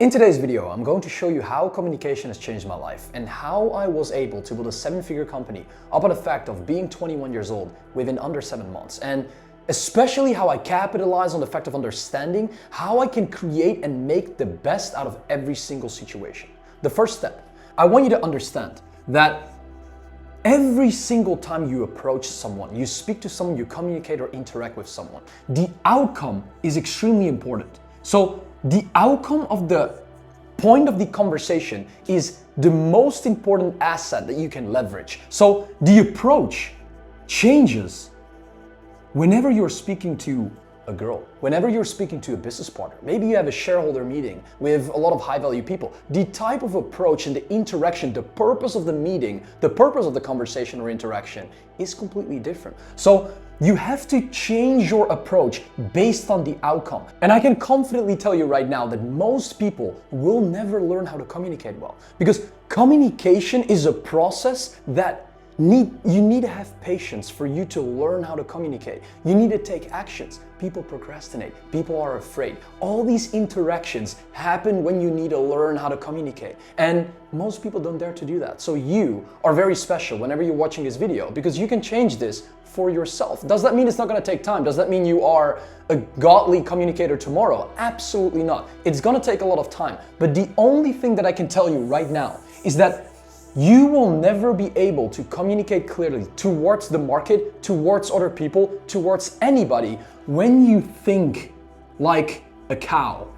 In today's video, I'm going to show you how communication has changed my life and how I was able to build a 7-figure company upon the fact of being 21 years old within under 7 months. And especially how I capitalize on the fact of understanding how I can create and make the best out of every single situation. The first step, I want you to understand that every single time you approach someone, you speak to someone, you communicate or interact with someone, the outcome is extremely important. So the outcome of the point of the conversation is the most important asset that you can leverage. So the approach changes whenever you're speaking to a girl, whenever you're speaking to a business partner, maybe you have a shareholder meeting with a lot of high value people. The type of approach and the interaction, the purpose of the meeting, the purpose of the conversation or interaction is completely different. So you have to change your approach based on the outcome. And I can confidently tell you right now that most people will never learn how to communicate well, because communication is a process that you need to have patience for you to learn how to communicate. You need to take actions. People procrastinate. People are afraid. All these interactions happen when you need to learn how to communicate. And most people don't dare to do that. So you are very special whenever you're watching this video, because you can change this for yourself. Does that mean it's not going to take time? Does that mean you are a godly communicator tomorrow? Absolutely not. It's going to take a lot of time. But the only thing that I can tell you right now is that you will never be able to communicate clearly towards the market, towards other people, towards anybody when you think like a cow.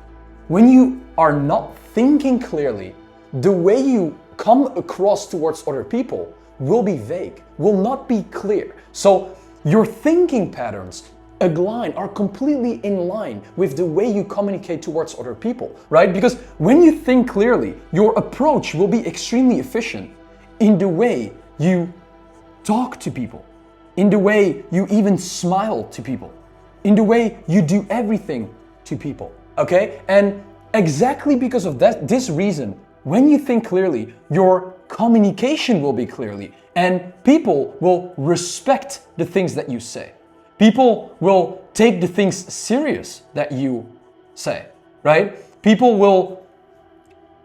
When you are not thinking clearly, the way you come across towards other people will be vague, will not be clear. So your thinking patterns are completely in line with the way you communicate towards other people, right? Because when you think clearly, your approach will be extremely efficient in the way you talk to people, in the way you even smile to people, in the way you do everything to people, okay? And exactly because of this reason, when you think clearly, your communication will be clearly, and people will respect the things that you say. People will take the things serious that you say, right? People will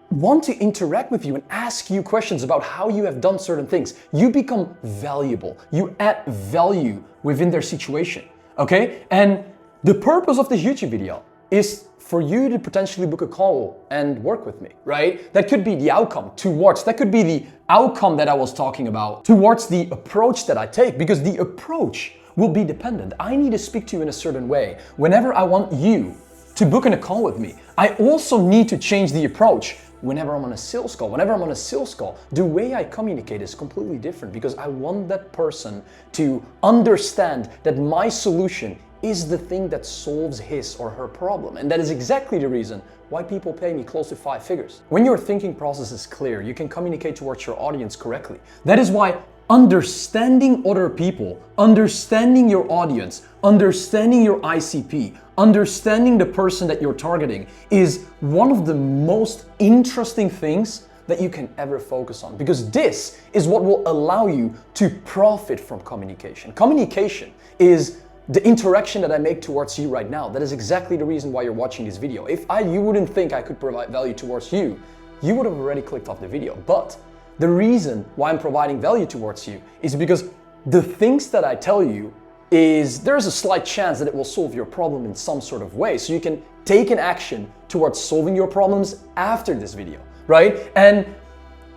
want to interact with you and ask you questions about how you have done certain things. You become valuable. You add value within their situation, okay? And the purpose of this YouTube video is for you to potentially book a call and work with me, right? That could be the outcome that could be the outcome that I was talking about towards the approach that I take, because the approach will be dependent. I need to speak to you in a certain way. Whenever I want you to book in a call with me, I also need to change the approach whenever I'm on a sales call. Whenever I'm on a sales call, the way I communicate is completely different, because I want that person to understand that my solution is the thing that solves his or her problem. And that is exactly the reason why people pay me close to 5 figures. When your thinking process is clear, you can communicate towards your audience correctly. That is why understanding other people, understanding your audience, understanding your ICP, understanding the person that you're targeting is one of the most interesting things that you can ever focus on, because this is what will allow you to profit from communication. Communication is the interaction that I make towards you right now. That is exactly the reason why you're watching this video. If you wouldn't think I could provide value towards you, you would have already clicked off the video. But the reason why I'm providing value towards you is because the things that I tell you there's a slight chance that it will solve your problem in some sort of way. So you can take an action towards solving your problems after this video, right? And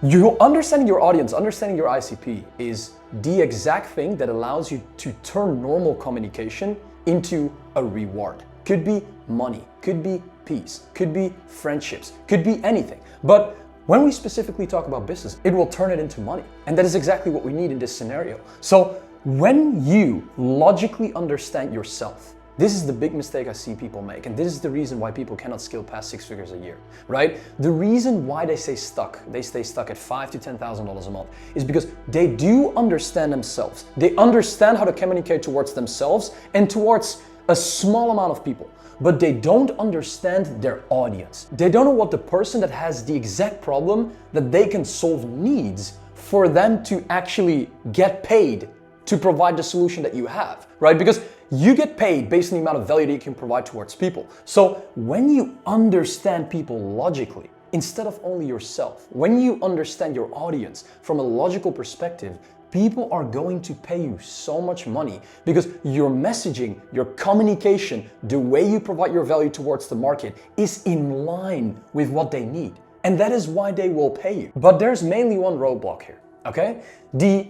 you understanding your audience, understanding your ICP is the exact thing that allows you to turn normal communication into a reward. Could be money, could be peace, could be friendships, could be anything. But when we specifically talk about business, it will turn it into money. And that is exactly what we need in this scenario. So when you logically understand yourself, this is the big mistake I see people make. And this is the reason why people cannot scale past 6 figures a year, right? The reason why they stay stuck at $5,000 to $10,000 a month is because they do understand themselves. They understand how to communicate towards themselves and towards a small amount of people, but they don't understand their audience. They don't know what the person that has the exact problem that they can solve needs for them to actually get paid to provide the solution that you have, right? Because You get paid based on the amount of value that you can provide towards people. So when you understand people logically, instead of only yourself, when you understand your audience from a logical perspective, people are going to pay you so much money because your messaging, your communication, the way you provide your value towards the market is in line with what they need. And that is why they will pay you. But there's mainly one roadblock here, okay? The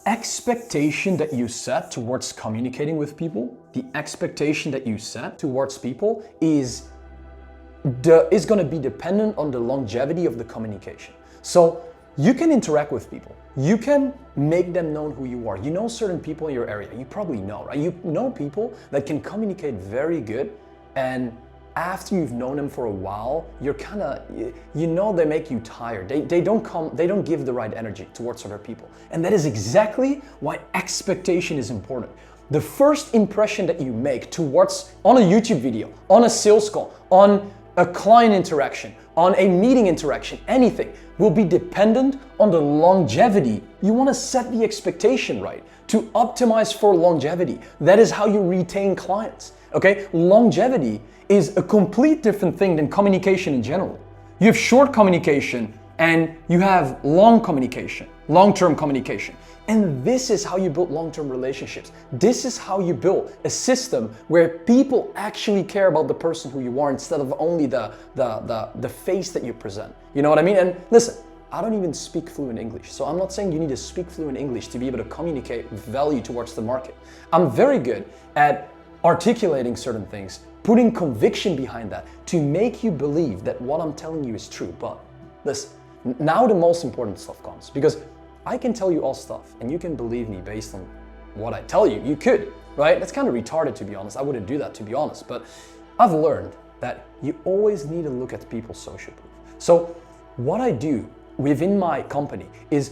expectation that you set towards communicating with people, the expectation that you set towards people is going to be dependent on the longevity of the communication. So you can interact with people. You can make them know who you are. You know certain people in your area. You probably know, right? You know people that can communicate very good, and after you've known them for a while, you're kind of, you know, they make you tired. They don't give the right energy towards other people. And that is exactly why expectation is important. The first impression that you make towards, on a YouTube video, on a sales call, on a client interaction, on a meeting interaction, anything, will be dependent on the longevity. You want to set the expectation right to optimize for longevity. That is how you retain clients, okay? Longevity is a complete different thing than communication in general. You have short communication and you have long communication, long-term communication. And this is how you build long-term relationships. This is how you build a system where people actually care about the person who you are instead of only the face that you present. You know what I mean? And listen, I don't even speak fluent English. So I'm not saying you need to speak fluent English to be able to communicate value towards the market. I'm very good at articulating certain things, putting conviction behind that to make you believe that what I'm telling you is true. But listen, now the most important stuff comes, because I can tell you all stuff and you can believe me based on what I tell you. You could, right? That's kind of retarded, to be honest. I wouldn't do that, to be honest. But I've learned that you always need to look at people's social proof. So what I do within my company is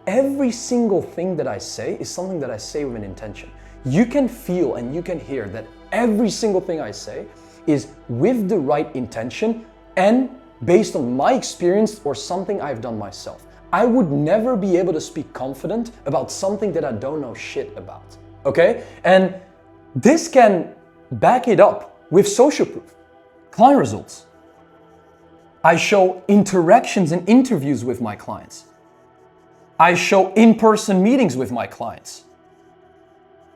every single thing that I say is something that I say with an intention. You can feel and you can hear that every single thing I say is with the right intention and based on my experience or something I've done myself. I would never be able to speak confident about something that I don't know shit about, okay? And this can back it up with social proof. Client results. I show interactions and interviews with my clients. I show in-person meetings with my clients.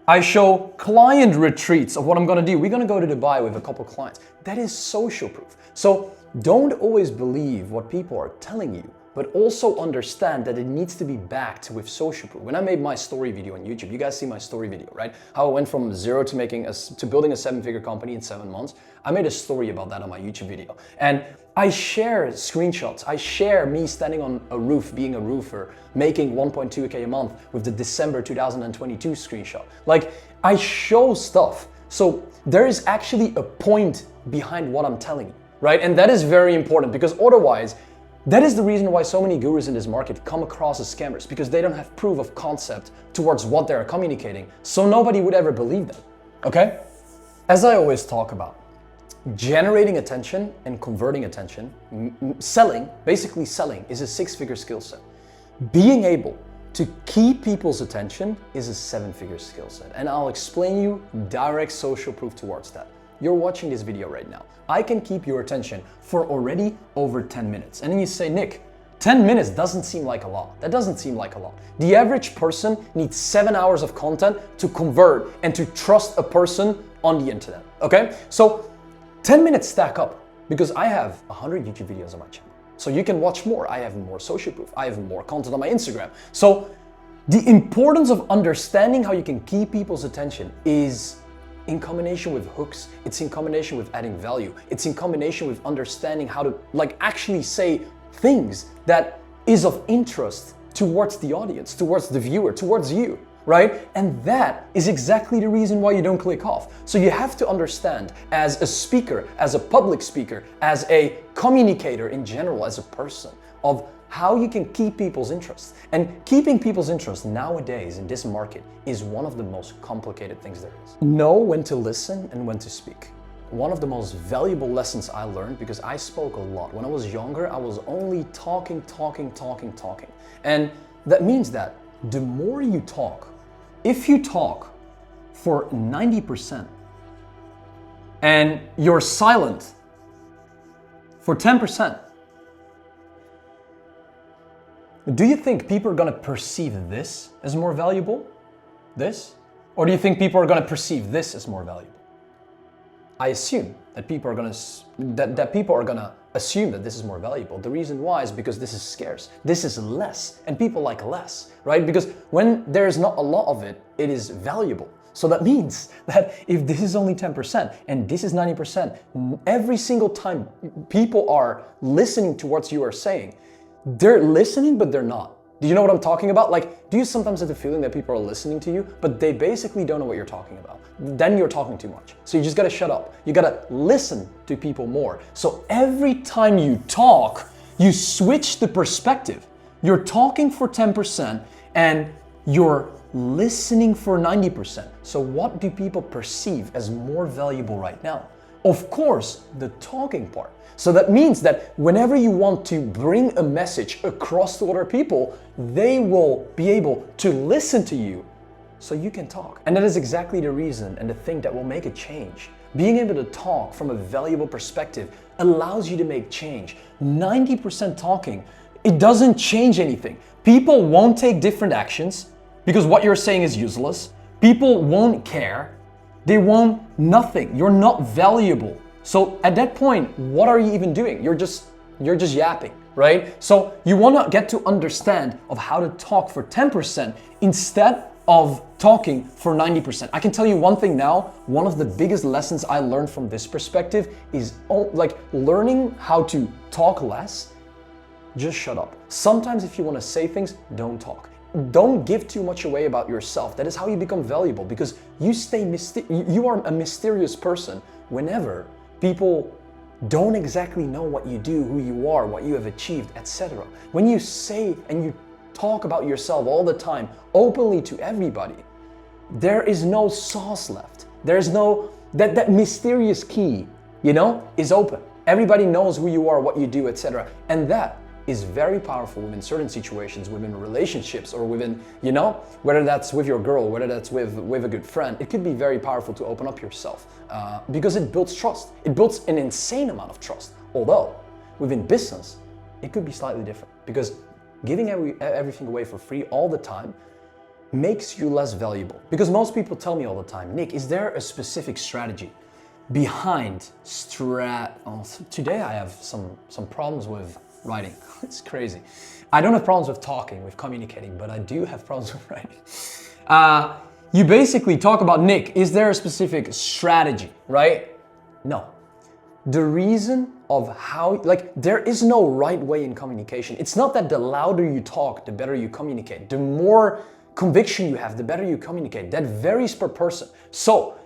I show client retreats of what I'm gonna do. We're gonna go to Dubai with a couple clients. That is social proof. So don't always believe what people are telling you, but also understand that it needs to be backed with social proof. When I made my story video on YouTube, you guys see my story video, right? How I went from zero to building a 7-figure company in 7 months. I made a story about that on my YouTube video. And I share screenshots. I share me standing on a roof, being a roofer, making 1.2K a month with the December 2022 screenshot. Like, I show stuff. So there is actually a point behind what I'm telling you, right? And that is very important, because otherwise, that is the reason why so many gurus in this market come across as scammers, because they don't have proof of concept towards what they're communicating, so nobody would ever believe them, okay? As I always talk about, generating attention and converting attention, selling, basically selling, is a 6-figure skill set. Being able to keep people's attention is a 7-figure skill set, and I'll explain you direct social proof towards that. You're watching this video right now. I can keep your attention for already over 10 minutes. And then you say, Nick, 10 minutes doesn't seem like a lot. That doesn't seem like a lot. The average person needs 7 hours of content to convert and to trust a person on the internet, okay? So 10 minutes stack up, because I have 100 YouTube videos on my channel. So you can watch more. I have more social proof. I have more content on my Instagram. So the importance of understanding how you can keep people's attention is in combination with hooks. It's in combination with adding value. It's in combination with understanding how to actually say things that is of interest towards the audience, towards the viewer, towards you, right? And that is exactly the reason why you don't click off. So you have to understand, as a speaker, as a public speaker, as a communicator in general, as a person, of how you can keep people's interest. And keeping people's interest nowadays in this market is one of the most complicated things there is. Know when to listen and when to speak. One of the most valuable lessons I learned, because I spoke a lot. When I was younger, I was only talking. And that means that the more you talk, if you talk for 90% and you're silent for 10%, do you think people are going to perceive this as more valuable? This? Or do you think people are going to perceive this as more valuable? I assume that people are going to assume that this is more valuable. The reason why is because this is scarce. This is less, and people like less, right? Because when there is not a lot of it, it is valuable. So that means that if this is only 10% and this is 90%, every single time people are listening to what you are saying, they're listening, but they're not. Do you know what I'm talking about? Like, do you sometimes have the feeling that people are listening to you, but they basically don't know what you're talking about? Then you're talking too much. So you just gotta shut up. You gotta listen to people more. So every time you talk, you switch the perspective. You're talking for 10% and you're listening for 90%. So what do people perceive as more valuable right now? Of course, the talking part. So that means that whenever you want to bring a message across to other people, they will be able to listen to you so you can talk. And that is exactly the reason and the thing that will make a change. Being able to talk from a valuable perspective allows you to make change. 90% talking, it doesn't change anything. People won't take different actions because what you're saying is useless. People won't care. They want nothing. You're not valuable. So at that point, what are you even doing? You're just yapping, right? So you want to get to understand of how to talk for 10% instead of talking for 90%. I can tell you one thing now, one of the biggest lessons I learned from this perspective is like learning how to talk less. Just shut up. Sometimes if you want to say things, don't talk. Don't give too much away about yourself. That is how you become valuable, because you are a mysterious person whenever people don't exactly know what you do, who you are, what you have achieved, etc. When you say and you talk about yourself all the time, openly to everybody, there is no sauce left. There's no, that mysterious key, is open. Everybody knows who you are, what you do, etc. And that is very powerful within certain situations, within relationships, or within, whether that's with your girl, whether that's with a good friend. It could be very powerful to open up yourself because it builds trust. It builds an insane amount of trust. Although within business, it could be slightly different, because giving everything away for free all the time makes you less valuable. Because most people tell me all the time, Nick, is there a specific strategy behind today I have some problems with writing. It's crazy. I don't have problems with talking, with communicating, but I do have problems with writing. You basically talk about, Nick, is there a specific strategy, right? No. The reason of how, there is no right way in communication. It's not that the louder you talk, the better you communicate. The more conviction you have, the better you communicate. That varies per person. So,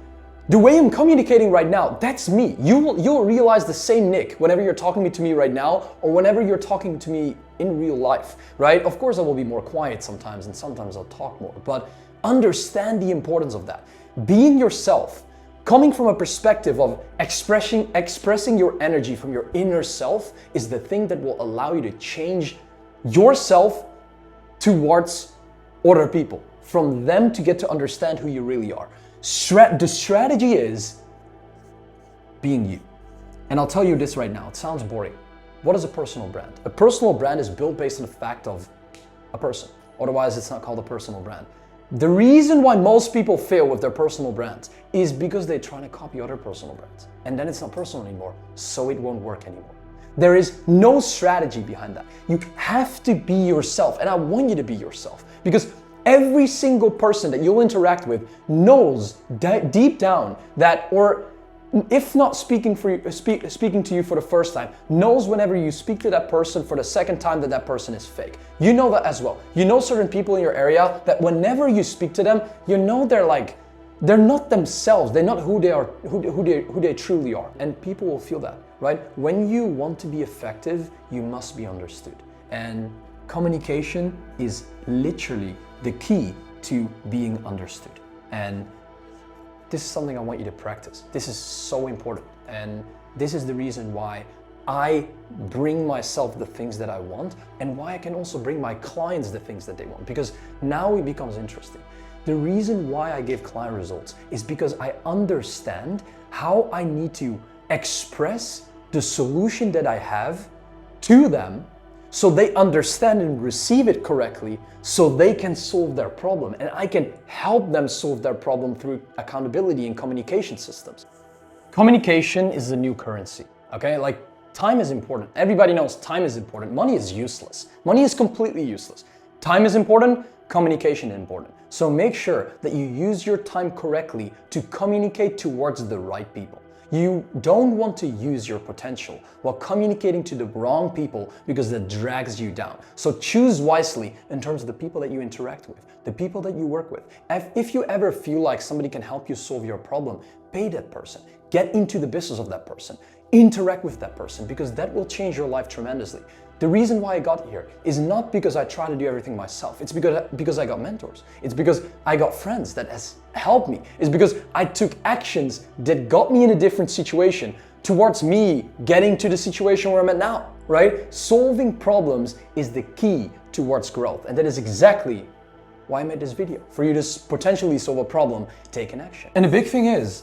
the way I'm communicating right now, that's me. You'll realize the same Nick whenever you're talking to me right now, or whenever you're talking to me in real life, right? Of course I will be more quiet sometimes, and sometimes I'll talk more, but understand the importance of that. Being yourself, coming from a perspective of expressing your energy from your inner self, is the thing that will allow you to change yourself towards other people, from them to get to understand who you really are. The strategy is being you. And I'll tell you this right now, it sounds boring. What is a personal brand? A personal brand is built based on the fact of a person. Otherwise, it's not called a personal brand. The reason why most people fail with their personal brands is because they're trying to copy other personal brands. And then it's not personal anymore, so it won't work anymore. There is no strategy behind that. You have to be yourself, and I want you to be yourself, because every single person that you'll interact with knows deep down that, or if not speaking to you for the first time, knows whenever you speak to that person for the second time that person is fake. You know that as well. You know certain people in your area that whenever you speak to them, you know they're not themselves. They're not who they are, who they truly are. And people will feel that, right? When you want to be effective, you must be understood. And communication is literally the key to being understood. And this is something I want you to practice. This is so important. And this is the reason why I bring myself the things that I want, and why I can also bring my clients the things that they want. Because now it becomes interesting. The reason why I give client results is because I understand how I need to express the solution that I have to them so they understand and receive it correctly so they can solve their problem. And I can help them solve their problem through accountability and communication systems. Communication is the new currency, okay? Like, time is important. Everybody knows time is important. Money is useless. Money is completely useless. Time is important, communication is important. So make sure that you use your time correctly to communicate towards the right people. You don't want to use your potential while communicating to the wrong people because that drags you down. So choose wisely in terms of the people that you interact with, the people that you work with. If you ever feel like somebody can help you solve your problem, pay that person. Get into the business of that person. Interact with that person because that will change your life tremendously. The reason why I got here is not because I try to do everything myself. It's because I got mentors. It's because I got friends that has helped me. It's because I took actions that got me in a different situation towards me getting to the situation where I'm at now, right? Solving problems is the key towards growth. And that is exactly why I made this video. For you to potentially solve a problem, take an action. And the big thing is,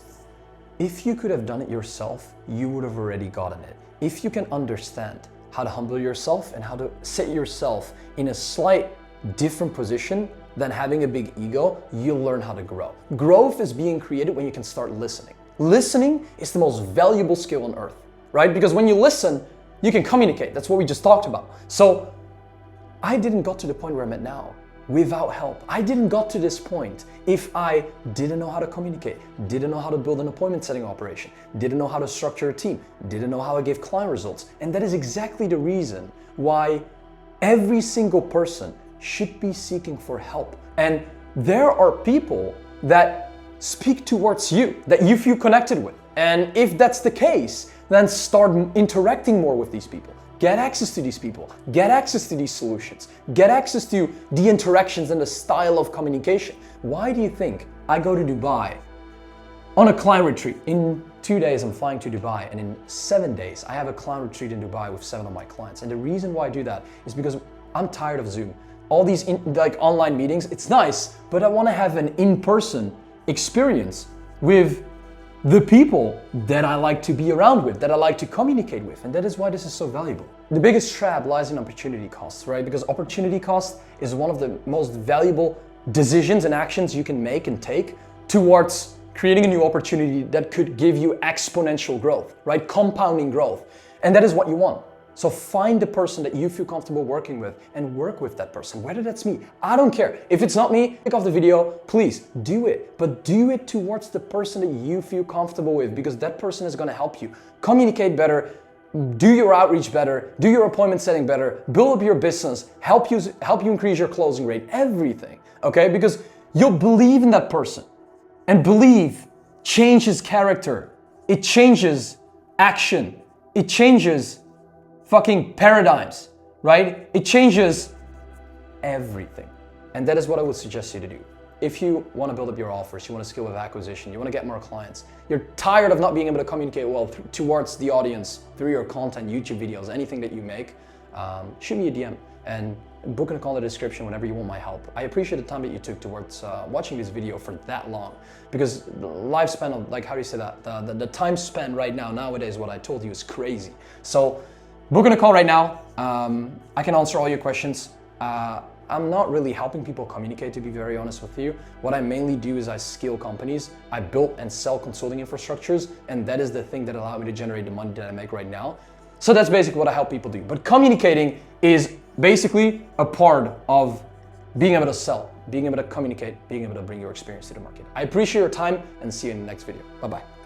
if you could have done it yourself, you would have already gotten it. If you can understand how to humble yourself and how to set yourself in a slight different position than having a big ego, you'll learn how to grow. Growth is being created when you can start listening. Listening is the most valuable skill on earth, right? Because when you listen, you can communicate. That's what we just talked about. So I didn't got to the point where I'm at now without help. I didn't got to this point if I didn't know how to communicate, didn't know how to build an appointment setting operation, didn't know how to structure a team, didn't know how to give client results. And that is exactly the reason why every single person should be seeking for help. And there are people that speak towards you, that you feel connected with. And if that's the case, then start interacting more with these people. Get access to these people, get access to these solutions, get access to the interactions and the style of communication. Why do you think I go to Dubai on a client retreat? In 2 days, I'm flying to Dubai, and in 7 days, I have a client retreat in Dubai with 7 of my clients. And the reason why I do that is because I'm tired of Zoom. All these online meetings, it's nice, but I want to have an in-person experience with the people that I like to be around with, that I like to communicate with. And that is why this is so valuable. The biggest trap lies in opportunity costs, right? Because opportunity cost is one of the most valuable decisions and actions you can make and take towards creating a new opportunity that could give you exponential growth, right? Compounding growth. And that is what you want. So find the person that you feel comfortable working with and work with that person, whether that's me. I don't care. If it's not me, click off the video, please do it. But do it towards the person that you feel comfortable with, because that person is gonna help you communicate better, do your outreach better, do your appointment setting better, build up your business, help you increase your closing rate, everything, okay? Because you'll believe in that person, and believe changes character. It changes action. It changes fucking paradigms, right? It changes everything. And that is what I would suggest you to do. If you want to build up your offers, you want to scale with acquisition, you want to get more clients, you're tired of not being able to communicate well towards the audience through your content, YouTube videos, anything that you make, shoot me a DM and book a call in the description whenever you want my help. I appreciate the time that you took towards watching this video for that long, because the lifespan of, like, how do you say that? The time spent right now, nowadays, what I told you is crazy. So book a call right now. I can answer all your questions. I'm not really helping people communicate, to be very honest with you. What I mainly do is I scale companies. I build and sell consulting infrastructures, and that is the thing that allowed me to generate the money that I make right now. So that's basically what I help people do. But communicating is basically a part of being able to sell, being able to communicate, being able to bring your experience to the market. I appreciate your time and see you in the next video. Bye-bye.